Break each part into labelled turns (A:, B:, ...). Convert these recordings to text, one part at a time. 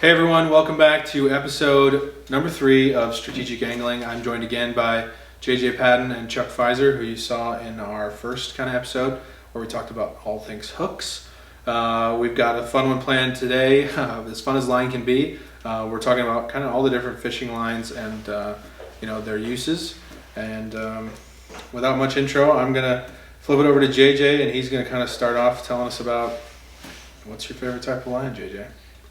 A: Hey everyone, welcome back to episode number 3 of Strategic Angling. I'm joined again by JJ Patton and Chuck Fiser, who you saw in our first kind of episode where we talked about all things hooks. We've got a fun one planned today, as fun as line can be. We're talking about kind of all the different fishing lines and their uses. And without much intro, I'm gonna flip it over to JJ, and he's gonna kind of start off telling us about what's your favorite type of line, JJ.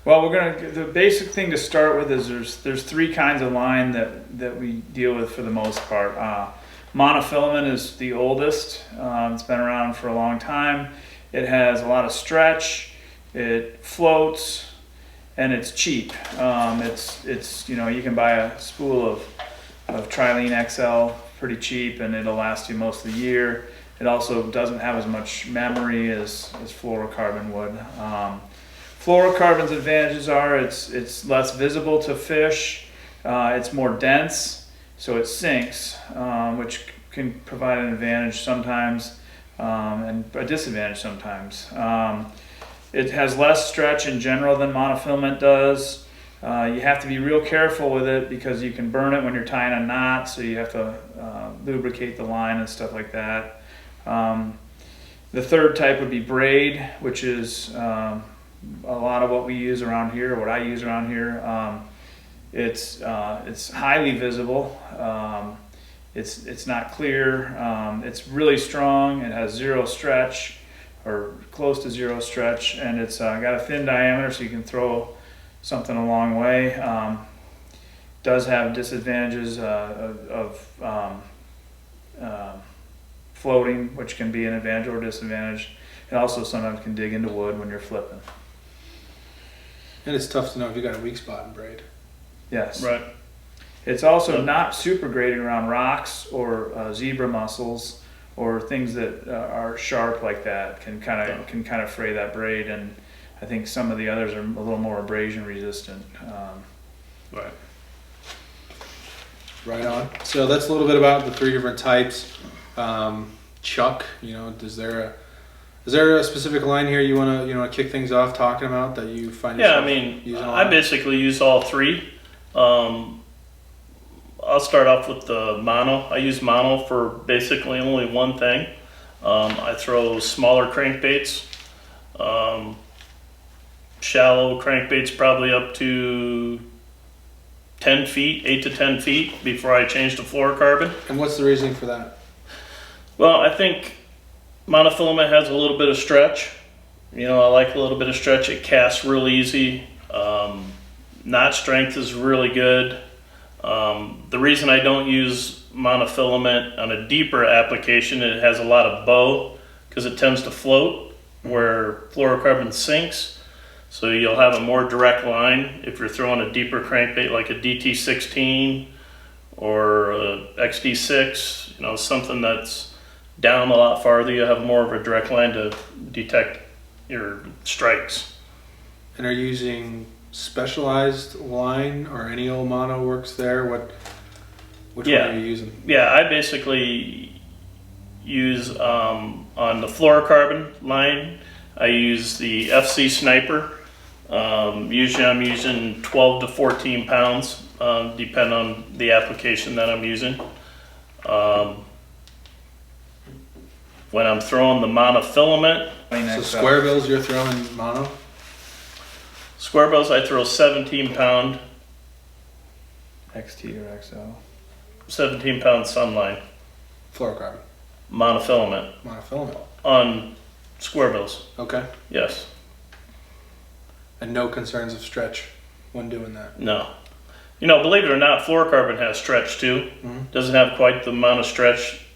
B: Well, the basic thing to start with is there's 3 kinds of line that we deal with for the most part. Monofilament is the oldest. It's been around for a long time. It has a lot of stretch. It floats, and it's cheap. It's you can buy a spool of Trilene XL pretty cheap, and it'll last you most of the year. It also doesn't have as much memory as fluorocarbon would. Fluorocarbon's advantages are it's less visible to fish, it's more dense, so it sinks, which can provide an advantage sometimes and a disadvantage sometimes. It has less stretch in general than monofilament does. You have to be real careful with it because you can burn it when you're tying a knot, so you have to lubricate the line and stuff like that. The third type would be Braid, which is a lot of what we use around here, what I use around here. It's highly visible. It's not clear. It's really strong. It has zero stretch, or close to zero stretch, and it's got a thin diameter, so you can throw something a long way. Does have disadvantages of floating, which can be an advantage or disadvantage. It also sometimes can dig into wood when you're flipping.
A: And it's tough to know if you got a weak spot in Braid.
B: Yes.
C: Right.
B: It's also not super great around rocks or zebra mussels or things that are sharp like that. Can kind of fray that braid, and I think some of the others are a little more abrasion resistant.
C: Right.
A: Right on. So that's a little bit about the 3 different types. Chuck, is there a specific line here you want to kick things off talking about that you find yourself using a lot?
C: I basically use all 3. I'll start off with the mono. I use mono for basically only one thing. I throw smaller crankbaits, shallow crankbaits, probably up to 10 feet, 8 to 10 feet before I change to fluorocarbon.
A: And what's the reasoning for that?
C: Well, I think monofilament has a little bit of stretch. I like a little bit of stretch. It casts real easy. Knot strength is really good. The reason I don't use monofilament on a deeper application, it has a lot of bow because it tends to float where fluorocarbon sinks. So you'll have a more direct line if you're throwing a deeper crankbait like a DT16 or a XD6, something that's down a lot farther. You have more of a direct line to detect your strikes.
A: And are you using specialized line, or any old mono works there? Which one are you using?
C: Yeah, I basically use on the fluorocarbon line, I use the FC Sniper. Usually I'm using 12 to 14 pounds, depending on the application that I'm using. When I'm throwing the monofilament,
A: So square bills you're throwing mono?
C: Square bills I throw 17 pound
B: XT or XL.
C: 17 pound sunline
A: Fluorocarbon.
C: monofilament
A: Monofilament.
C: on square bills.
A: Okay.
C: Yes.
A: And no concerns of stretch when doing that?
C: No. Believe it or not, fluorocarbon has stretch too. Doesn't have quite the amount of stretch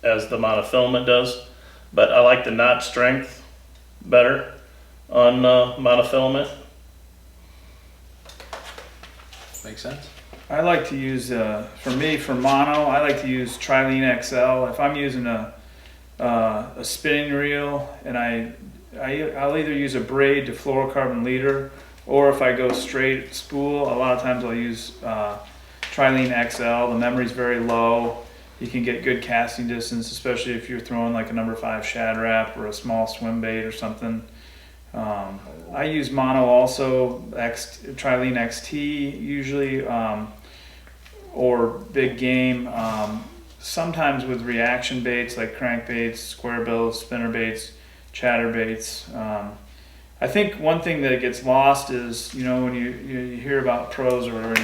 C: as the monofilament does, but I like the knot strength better on monofilament.
A: Makes sense.
B: I like to use, for mono, I like to use Trilene XL. If I'm using a spinning reel, and I'll either use a braid to fluorocarbon leader, or if I go straight spool, a lot of times I'll use Trilene XL. The memory's very low. You can get good casting distance, especially if you're throwing like a number 5 shad wrap or a small swim bait or something. I use mono also, Trilene XT usually, or big game. Sometimes with reaction baits like crankbaits, square bills, spinner baits, chatter baits. I think one thing that gets lost is, when you hear about pros or whatever,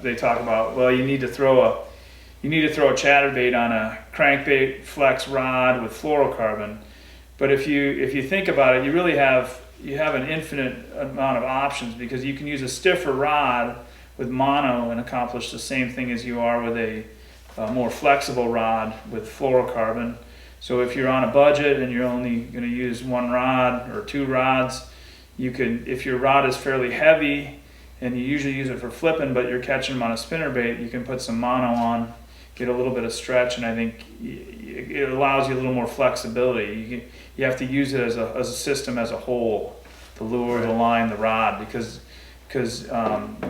B: they talk about, well, you need to throw a chatter bait on a crankbait flex rod with fluorocarbon. But if you think about it, you have an infinite amount of options, because you can use a stiffer rod with mono and accomplish the same thing as you are with a more flexible rod with fluorocarbon. So if you're on a budget and you're only going to use one rod or two rods, if your rod is fairly heavy and you usually use it for flipping, but you're catching them on a spinner bait, you can put some mono on, get a little bit of stretch, and I think it allows you a little more flexibility. You have to use it as a system as a whole, the lure, the line, the rod, because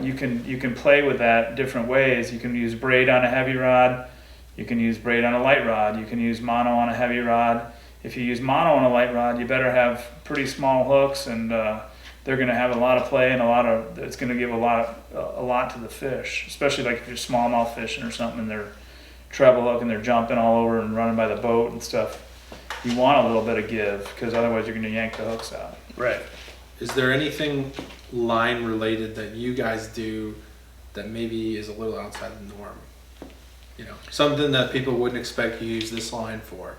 B: you can play with that different ways. You can use braid on a heavy rod, you can use braid on a light rod, you can use mono on a heavy rod. If you use mono on a light rod, you better have pretty small hooks, and they're going to have a lot of play and it's going to give a lot to the fish, especially like if you're smallmouth fishing or something and they're treble hook and they're jumping all over and running by the boat and stuff. You want a little bit of give, because otherwise you're going to yank the hooks out.
C: Right.
A: Is there anything line related that you guys do that maybe is a little outside the norm? Something that people wouldn't expect you to use this line for.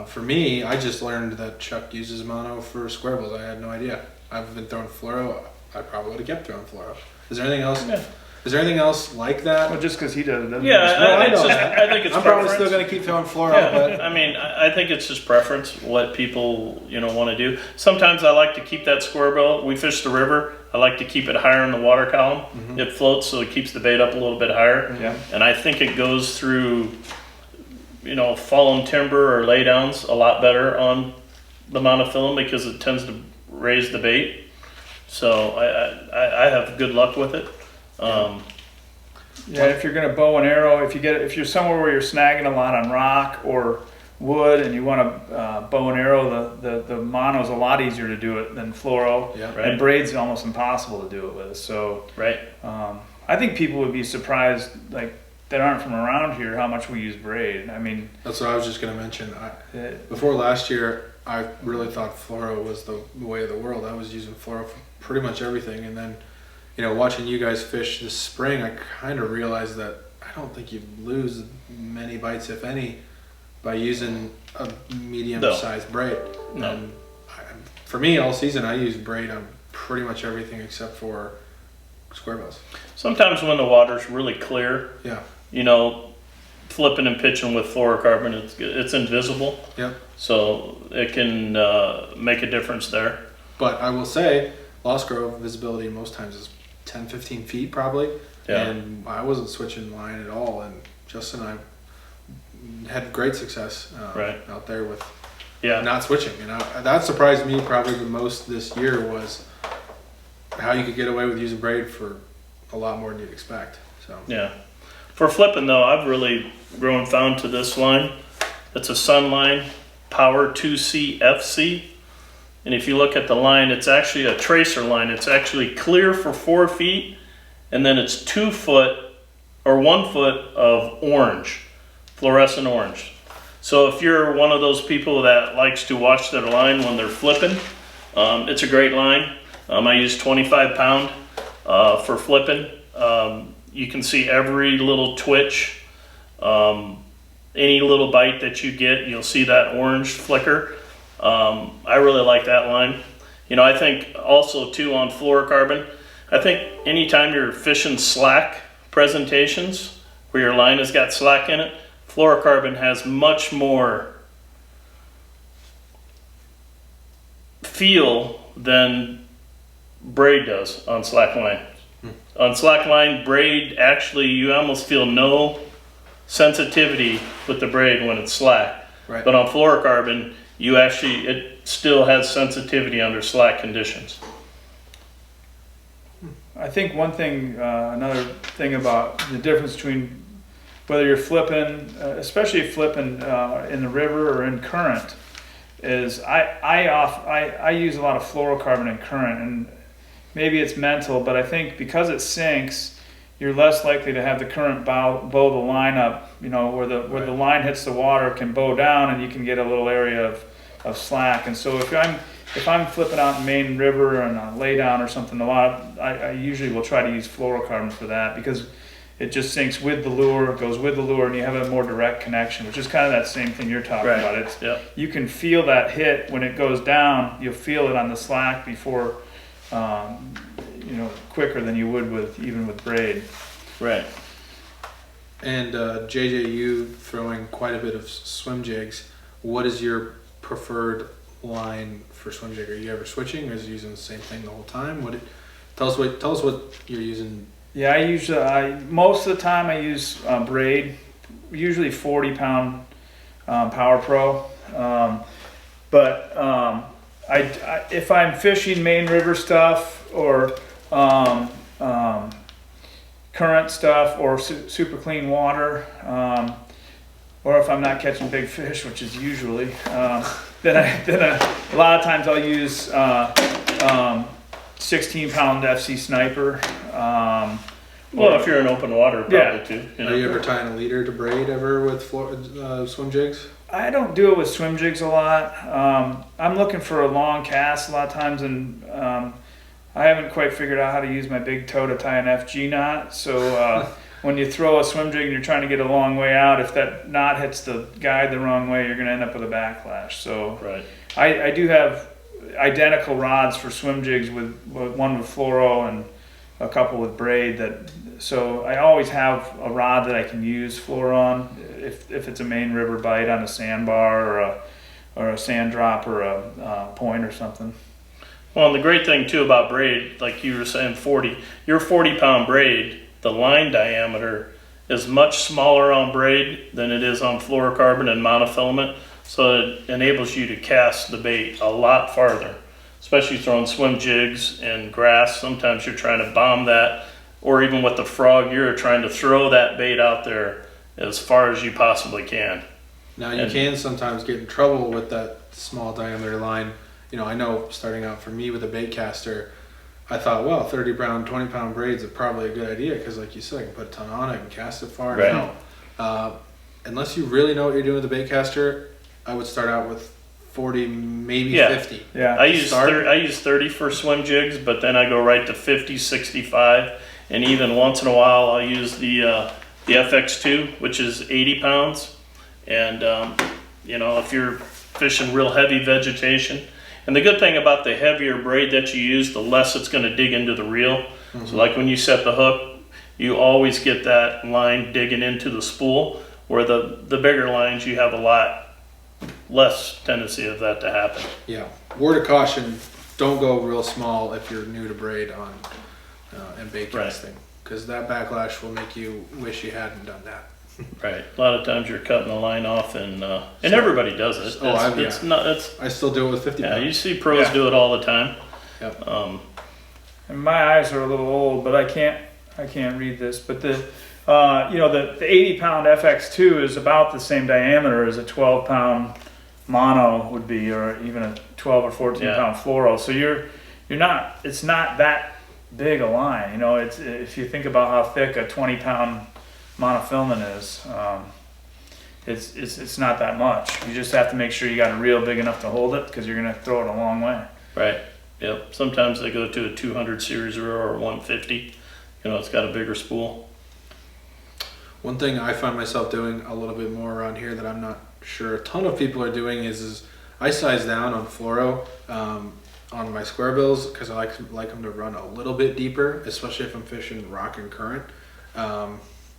A: For me, I just learned that Chuck uses mono for square bills. I had no idea. I've been throwing fluoro. I probably would have kept throwing fluoro. Is there anything else? Yeah. Is there anything else like that?
B: Well, just because he does it doesn't
C: I think it's
A: I'm
C: preference.
A: probably still going to keep throwing fluoro.
C: Yeah,
A: but
C: I think it's just preference, what people want to do. Sometimes I like to keep that square bill. We fish the river. I like to keep it higher in the water column. Mm-hmm. It floats, so it keeps the bait up a little bit higher.
B: Yeah.
C: And I think it goes through, fallen timber or laydowns a lot better on the monofilament, because it tends to raise the bait. So I have good luck with it.
B: If you're going to bow and arrow, if you're somewhere where you're snagging a lot on rock or wood and you want to bow and arrow, the mono is a lot easier to do it than fluoro.
A: Yeah.
C: Right.
B: And braid's almost impossible to do it with. So
C: right.
B: I think people would be surprised, like that aren't from around here, how much we use braid. I mean,
A: that's what I was just going to mention. Before last year, I really thought fluoro was the way of the world. I was using fluoro for pretty much everything, and then watching you guys fish this spring, I kind of realized that I don't think you lose many bites, if any, by using a medium-sized braid.
C: No.
A: And for me, all season, I use braid on pretty much everything except for square bills.
C: Sometimes when the water's really clear,
A: yeah,
C: flipping and pitching with fluorocarbon, it's invisible.
A: Yeah.
C: So it can make a difference there.
A: But I will say, Lost Grove visibility most times is 10, 15 feet probably.
C: Yeah.
A: And I wasn't switching line at all. And Justin and I had great success out there with not switching. And that surprised me probably the most this year, was how you could get away with using braid for a lot more than you'd expect. So
C: yeah. For flipping though, I've really grown fond to this line. It's a Sunline Power 2C FC. And if you look at the line, it's actually a tracer line. It's actually clear for 4 feet, and then it's 2 foot or 1 foot of orange, fluorescent orange. So if you're one of those people that likes to watch their line when they're flipping, it's a great line. I use 25 pound for flipping. You can see every little twitch. Any little bite that you get, you'll see that orange flicker. I really like that line. I think also too on fluorocarbon, I think anytime you're fishing slack presentations where your line has got slack in it, fluorocarbon has much more feel than braid does on slack line. On slack line, braid, actually you almost feel no sensitivity with the braid when it's slack.
A: Right.
C: But on fluorocarbon, it still has sensitivity under slack conditions.
B: I think another thing about the difference between whether you're flipping, especially flipping in the river or in current, is I use a lot of fluorocarbon and current, and maybe it's mental, but I think because it sinks, you're less likely to have the current bow the line up, where the line hits the water can bow down, and you can get a little area of slack. And so if I'm flipping out in Main River and a lay down or something, I usually will try to use fluorocarbon for that, because it just sinks with the lure, goes with the lure, and you have a more direct connection, which is kind of that same thing you're talking about. You can feel that hit when it goes down. You'll feel it on the slack before, quicker than you would even with braid.
C: Right.
A: And JJ, you throwing quite a bit of swim jigs. What is your preferred line for swim jig? Are you ever switching, or is you using the same thing the whole time? Tell us what you're using.
B: Yeah, most of the time I use Braid, usually 40-pound Power Pro. But if I'm fishing Main River stuff or current stuff or super clean water, or if I'm not catching big fish, which is usually, then a lot of times I'll use 16-pound FC Sniper.
C: If you're in open water, probably too.
A: Are you ever tying a leader to braid ever with swim jigs?
B: I don't do it with swim jigs a lot. I'm looking for a long cast a lot of times, and I haven't quite figured out how to use my big toe to tie an FG knot. So when you throw a swim jig and you're trying to get a long way out, if that knot hits the guide the wrong way, you're going to end up with a backlash. So I do have identical rods for swim jigs, with one with fluoro and a couple with braid. So I always have a rod that I can use fluoro on if it's a Main River bite on a sandbar or a sand drop or a point or something.
C: Well, and the great thing too about braid, like you were saying, your 40-pound braid, the line diameter is much smaller on braid than it is on fluorocarbon and monofilament. So it enables you to cast the bait a lot farther, especially throwing swim jigs and grass. Sometimes you're trying to bomb that, or even with the frog, you're trying to throw that bait out there as far as you possibly can.
A: Now you can sometimes get in trouble with that small diameter line. I know starting out for me with a bait caster, I thought, well, 30-pound, 20-pound braids are probably a good idea, because like you said, I can put a ton on it and cast it far.
C: Right.
A: Now, unless you really know what you're doing with a bait caster, I would start out with 40, maybe 50.
B: Yeah.
C: I use 30 for swim jigs, but then I go right to 50, 65, and even once in a while I'll use the FX2, which is 80 pounds. And if you're fishing real heavy vegetation, and the good thing about the heavier braid that you use, the less it's going to dig into the reel. Mm-hmm. So like when you set the hook, you always get that line digging into the spool, where the bigger lines, you have a lot less tendency of that to happen.
A: Yeah. Word of caution, don't go real small if you're new to braid and bait casting, because that backlash will make you wish you hadn't done that.
C: Right. A lot of times you're cutting the line off, and everybody does it.
A: I still do it with 50 pounds.
C: You see pros do it all the time.
A: Yep.
B: And my eyes are a little old, but I can't read this. But the 80-pound FX2 is about the same diameter as a 12-pound mono would be, or even a 12 or 14-pound fluoro. So it's not that big a line. If you think about how thick a 20-pound monofilament is, it's not that much. You just have to make sure you got a reel big enough to hold it, because you're going to throw it a long way.
C: Right. Yep. Sometimes they go to a 200 series or a 150. It's got a bigger spool.
A: One thing I find myself doing a little bit more around here that I'm not sure a ton of people are doing is I size down on fluoro on my square bills, because I like them to run a little bit deeper, especially if I'm fishing rock and current.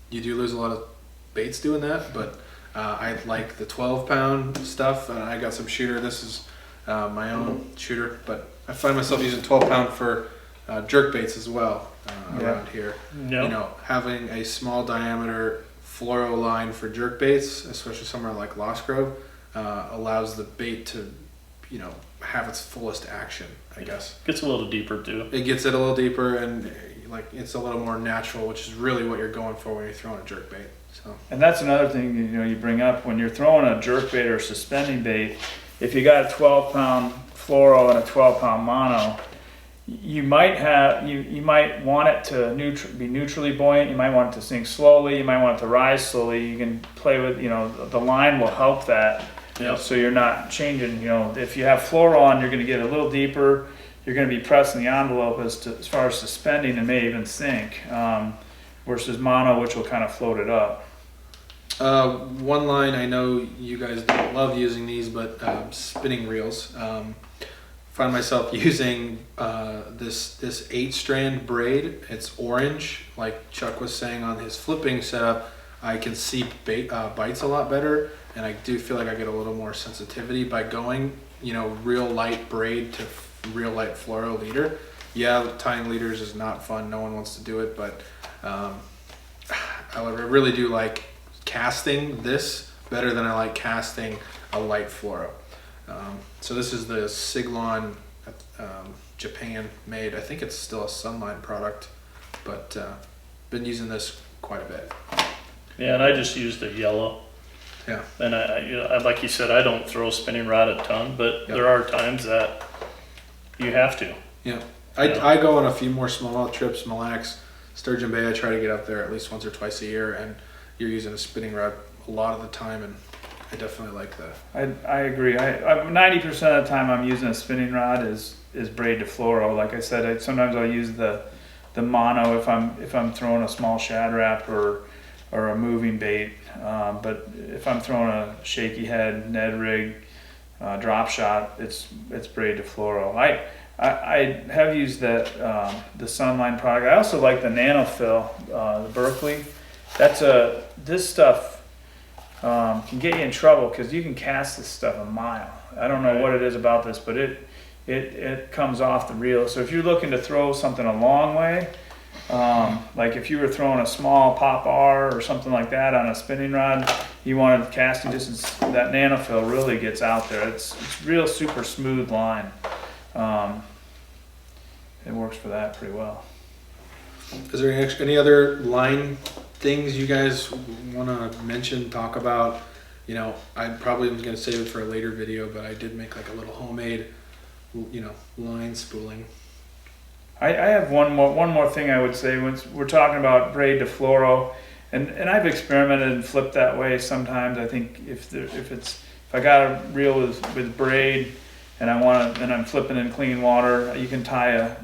A: You do lose a lot of baits doing that, but I like the 12-pound stuff, and I got some shooter. This is my own shooter, but I find myself using 12-pound for jerk baits as well around here. Yep. Having a small diameter fluoro line for jerk baits, especially somewhere like Lost Grove, allows the bait to, have its fullest action, I guess.
C: Gets a little deeper too.
A: It gets it a little deeper, and it's a little more natural, which is really what you're going for when you're throwing a jerk bait. So.
B: And that's another thing you bring up when you're throwing a jerk bait or suspending bait. if you got a 12-pound fluoro and a 12-pound mono, you might want it to be neutrally buoyant. You might want it to sink slowly. You might want it to rise slowly. You can play with, the line will help that.
C: Yep.
B: So you're not changing. If you have fluoro on, you're going to get a little deeper. You're going to be pressing the envelope as far as suspending and may even sink, versus mono, which will kind of float it up.
A: One line, I know you guys don't love using these, but spinning reels. Find myself using this 8-strand braid. It's orange, like Chuck was saying on his flipping setup. I can see bites a lot better, and I do feel like I get a little more sensitivity by going, real light braid to real light fluoro leader. Yeah, tying leaders is not fun. No one wants to do it, but I really do like casting this better than I like casting a light fluoro. So this is the Siglon, Japan made. I think it's still a Sunline product, but been using this quite a bit.
C: Yeah, and I just use the yellow.
A: Yeah.
C: And I like you said, I don't throw a spinning rod a ton, but
A: Yep.
C: there are times that you have to.
A: Yeah. I go on a few more small trips, Mille Lacs, Sturgeon Bay. I try to get up there at least once or twice a year, and you're using a spinning rod a lot of the time, and I definitely like that.
B: I agree. 90% of the time I'm using a spinning rod is braid to fluoro. Like I said, sometimes I'll use the mono if I'm throwing a small shad rap or a moving bait. But if I'm throwing a shaky head, Ned rig, drop shot, it's braid to fluoro. I have used the Sunline product. I also like the Nanofill, the Berkeley. This stuff can get you in trouble because you can cast this stuff a mile. I don't know what it is about this, but it comes off the reel. So if you're looking to throw something a long way, like if you were throwing a small pop R or something like that on a spinning rod, you wanted casting distance, that Nanofill really gets out there. It's real super smooth line. It works for that pretty well.
A: Is there any other line things you guys want to mention, talk about? I probably am going to save it for a later video, but I did make like a little homemade, line spooling.
B: I have one more thing I would say. When we're talking about braid to fluoro, and I've experimented and flipped that way sometimes. I think if I got a reel with braid and I'm flipping in clean water, you can tie a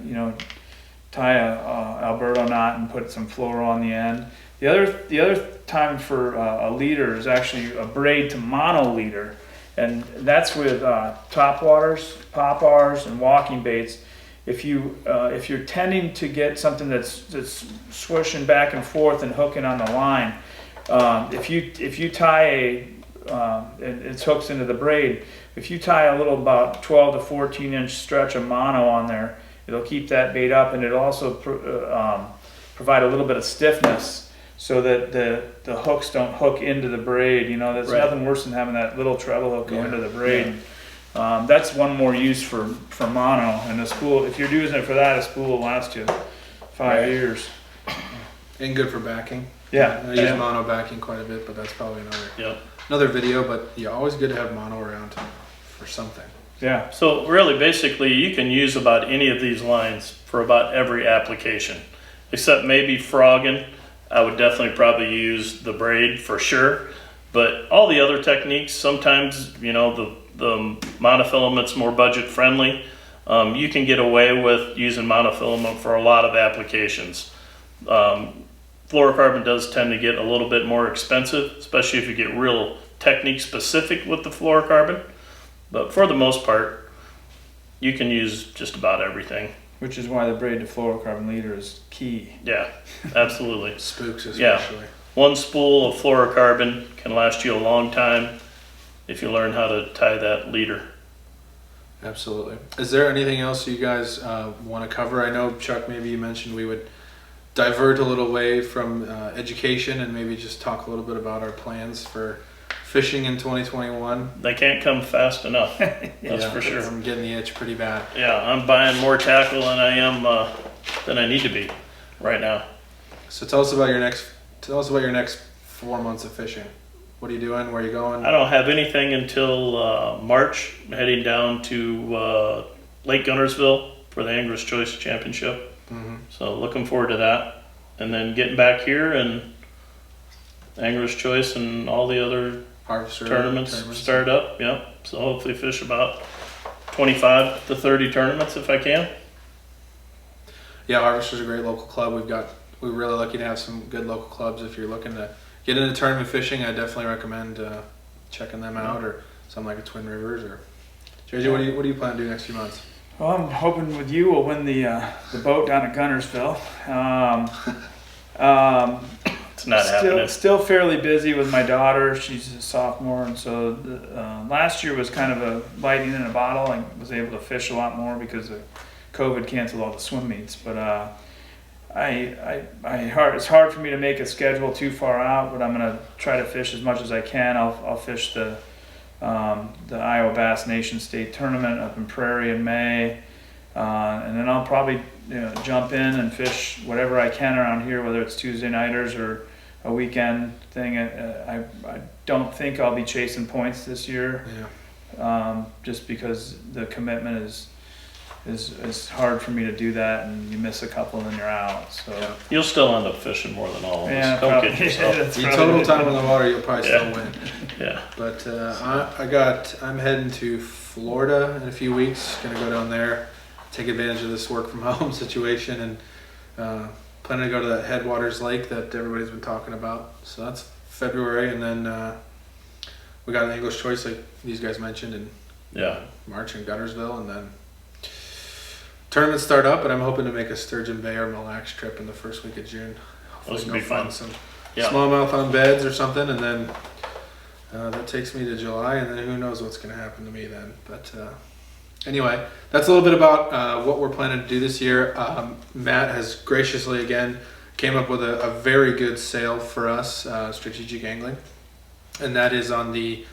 B: Alberto knot and put some fluoro on the end. The other time for a leader is actually a braid to mono leader, and that's with top waters, pop Rs, and walking baits. If you're tending to get something that's swishing back and forth and hooking on the line, if you tie it hooks into the braid. If you tie a little about 12 to 14 inch stretch of mono on there, it'll keep that bait up, and it'll also provide a little bit of stiffness so that the hooks don't hook into the braid. That's
C: Right.
B: nothing worse than having that little treble hook go
A: Yeah.
B: into the braid. That's one more use for mono, and a spool. If you're using it for that, a spool will last you 5
C: Right.
B: years.
A: And good for backing.
B: Yeah,
A: I use
B: yeah.
A: mono backing quite a bit, but that's probably
C: Yep.
A: another video. But yeah, always good to have mono around for something.
B: Yeah.
C: So really, basically, you can use about any of these lines for about every application, except maybe frogging. I would definitely probably use the braid for sure. But all the other techniques, sometimes, the monofilament's more budget friendly. You can get away with using monofilament for a lot of applications. Fluorocarbon does tend to get a little bit more expensive, especially if you get real technique specific with the fluorocarbon. But for the most part, you can use just about everything.
B: Which is why the braid to fluorocarbon leader is key.
C: Yeah, absolutely.
A: Spooks
C: Yeah.
A: especially.
C: One spool of fluorocarbon can last you a long time if you learn how to tie that leader.
A: Absolutely. Is there anything else you guys want to cover? I know, Chuck, maybe you mentioned we would divert a little way from education and maybe just talk a little bit about our plans for fishing in 2021.
C: They can't come fast enough. That's for sure.
A: I'm getting the itch pretty bad.
C: Yeah, I'm buying more tackle than I need to be right now.
A: So tell us about your next 4 months of fishing. What are you doing? Where are you going?
C: I don't have anything until March. I'm heading down to Lake Gunnersville for the Anglers Choice Championship.
A: Mm-hmm.
C: So looking forward to that. And then getting back here and Anglers Choice and all the other
A: Harvester
C: tournaments start up. Yeah. So hopefully fish about 25 to 30 tournaments if I can.
A: Yeah, Harvester's a great local club. We're really lucky to have some good local clubs. If you're looking to get into tournament fishing, I definitely recommend checking them out, or something like a Twin Rivers. Or JJ, what do you plan to do next few months?
B: Well, I'm hoping with you we'll win the boat down at Gunnersville.
C: It's not happening.
B: Still fairly busy with my daughter. She's a sophomore, and so last year was kind of a lightning in a bottle. I was able to fish a lot more because of COVID canceled all the swim meets. But it's hard for me to make a schedule too far out. But I'm gonna try to fish as much as I can. I'll fish the Iowa Bass Nation State Tournament up in Prairie in May, and then I'll probably jump in and fish whatever I can around here, whether it's Tuesday nighters or a weekend thing. I don't think I'll be chasing points this year, just because the commitment is hard for me to do that, and you miss a couple and then you're out. So
C: You'll still end up fishing more than all of us.
B: Yeah,
C: Don't
B: probably.
C: kid yourself.
A: Your total time on the water, you'll probably
C: Yeah.
A: still win.
C: Yeah.
A: But I'm heading to Florida in a few weeks. Gonna go down there, take advantage of this work from home situation, and planning to go to that Headwaters Lake that everybody's been talking about. So that's February, and then we got an English Choice like these guys mentioned in March in Gunnersville, and then tournaments start up, and I'm hoping to make a Sturgeon Bay or Mille Lacs trip in the first week of June. Hopefully
C: Those would be fun.
A: Some
C: Yeah.
A: smallmouth on beds or something, and then that takes me to July, and then who knows what's going to happen to me then. But anyway, that's a little bit about what we're planning to do this year. Matt has graciously again came up with a very good sale for us, Strategic Angling, and that is on the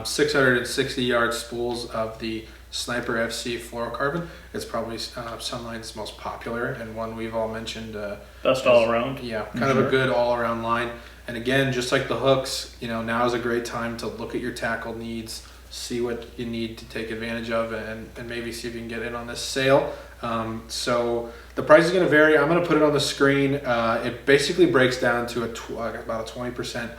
A: 660 yard spools of the Sniper FC Fluorocarbon. It's probably Sunline's most popular and one we've all mentioned.
C: Best all around.
A: Yeah, kind of a good all around line. And again, just like the hooks, now is a great time to look at your tackle needs, see what you need to take advantage of, and maybe see if you can get in on this sale. So the price is going to vary. I'm going to put it on the screen. It basically breaks down to about a 20%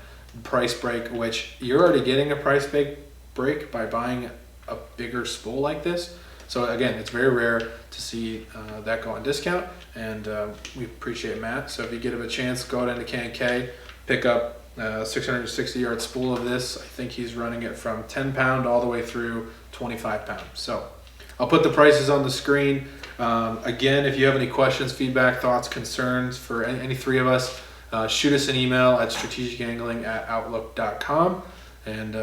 A: price break, which you're already getting a price break by buying a bigger spool like this. So again, it's very rare to see that go on discount, and we appreciate Matt. So if you get him a chance, go down to K&K, pick up a 660 yard spool of this. I think he's running it from 10 pound all the way through 25 pound. So I'll put the prices on the screen. Again, if you have any questions, feedback, thoughts, concerns for any three of us, shoot us an email at strategicangling@outlook.com. And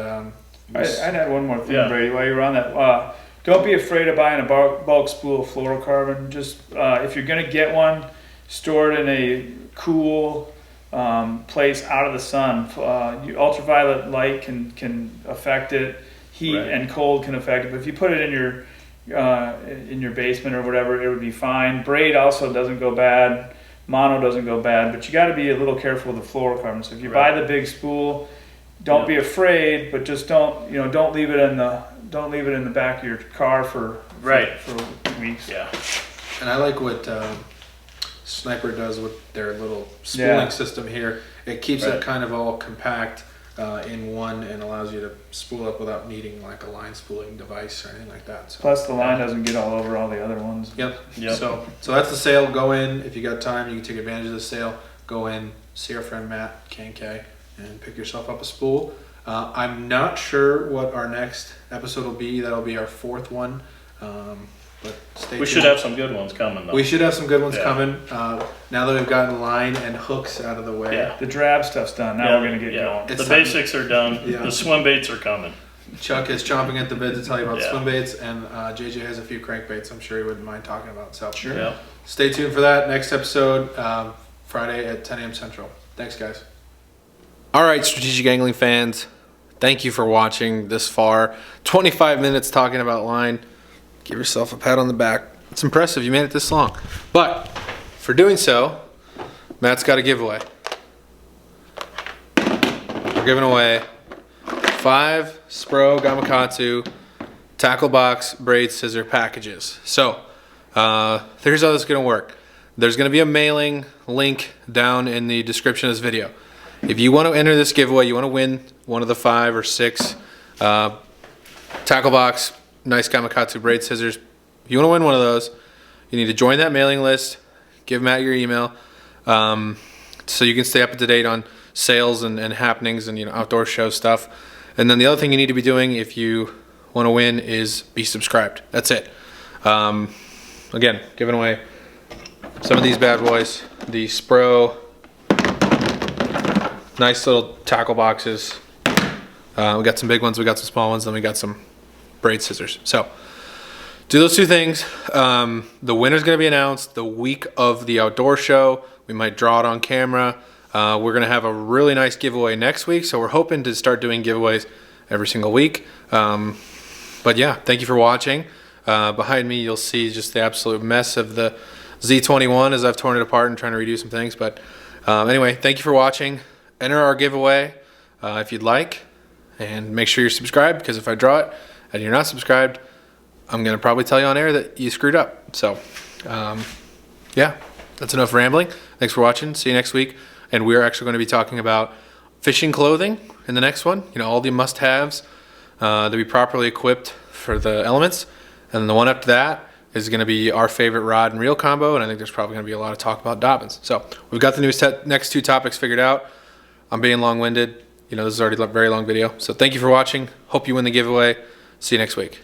B: I'd add one more thing, Brady, while you're on that. Don't be afraid of buying a bulk spool of fluorocarbon. Just if you're going to get one, store it in a cool place out of the sun. Ultraviolet light can affect it. Heat and cold can affect it. But if you put it in your basement or whatever, it would be fine. Braid also doesn't go bad. Mono doesn't go bad. But you got to be a little careful with the fluorocarbon. So if you buy the big spool, don't be afraid, but just don't leave it in the back of your car for weeks.
C: Yeah.
A: And I like what Sniper does with their little spooling system here. It keeps it kind of all compact in one and allows you to spool up without needing like a line spooling device or anything like that. So.
B: Plus the line doesn't get all over all the other ones.
A: Yep. So that's the sale. Go in if you got time. You can take advantage of the sale. Go in, see our friend Matt K&K, and pick yourself up a spool. I'm not sure what our next episode will be. That'll be our fourth one. But stay tuned.
C: We should have some good ones coming, though.
A: We should have some good ones coming. Now that we've gotten line and hooks out of the way.
C: Yeah.
B: The drab stuff's done. Now we're going to get going.
C: The basics are done.
A: Yeah.
C: The swim baits are coming.
A: Chuck is chomping at the bit to tell you about swim baits, and JJ has a few crankbaits I'm sure he wouldn't mind talking about. So stay tuned for that. Next episode, Friday at 10 a.m. Central. Thanks, guys. All right, Strategic Angling fans. Thank you for watching this far. 25 minutes talking about line. Give yourself a pat on the back. It's impressive you made it this long. But for doing so, Matt's got a giveaway. We're giving away 5 Spro Gamakatsu tackle box braid scissor packages. So here's how this is going to work. There's going to be a mailing link down in the description of this video. If you want to enter this giveaway, you want to win one of the 5 or 6 tackle box nice Gamakatsu braid scissors. If you want to win one of those, you need to join that mailing list, give Matt your email, so you can stay up to date on sales and happenings and outdoor show stuff. And then the other thing you need to be doing if you want to win is be subscribed. That's it. Again, giving away some of these bad boys, the Spro, nice little tackle boxes. We got some big ones, we got some small ones, then we got some braid scissors. So do those 2 things. The winner's gonna be announced the week of the outdoor show. We might draw it on camera. We're gonna have a really nice giveaway next week, so we're hoping to start doing giveaways every single week. But yeah, thank you for watching. Behind me, you'll see just the absolute mess of the Z21 as I've torn it apart and trying to redo some things. But anyway, thank you for watching. Enter our giveaway if you'd like, and make sure you're subscribed, because if I draw it and you're not subscribed, I'm gonna probably tell you on air that you screwed up. So yeah, that's enough rambling. Thanks for watching. See you next week. And we're actually going to be talking about fishing clothing in the next one. All the must-haves to be properly equipped for the elements. And then the one after that is going to be our favorite rod and reel combo. And I think there's probably going to be a lot of talk about Dobbins. So we've got the next 2 topics figured out. I'm being long-winded. This is already a very long video. So thank you for watching. Hope you win the giveaway. See you next week.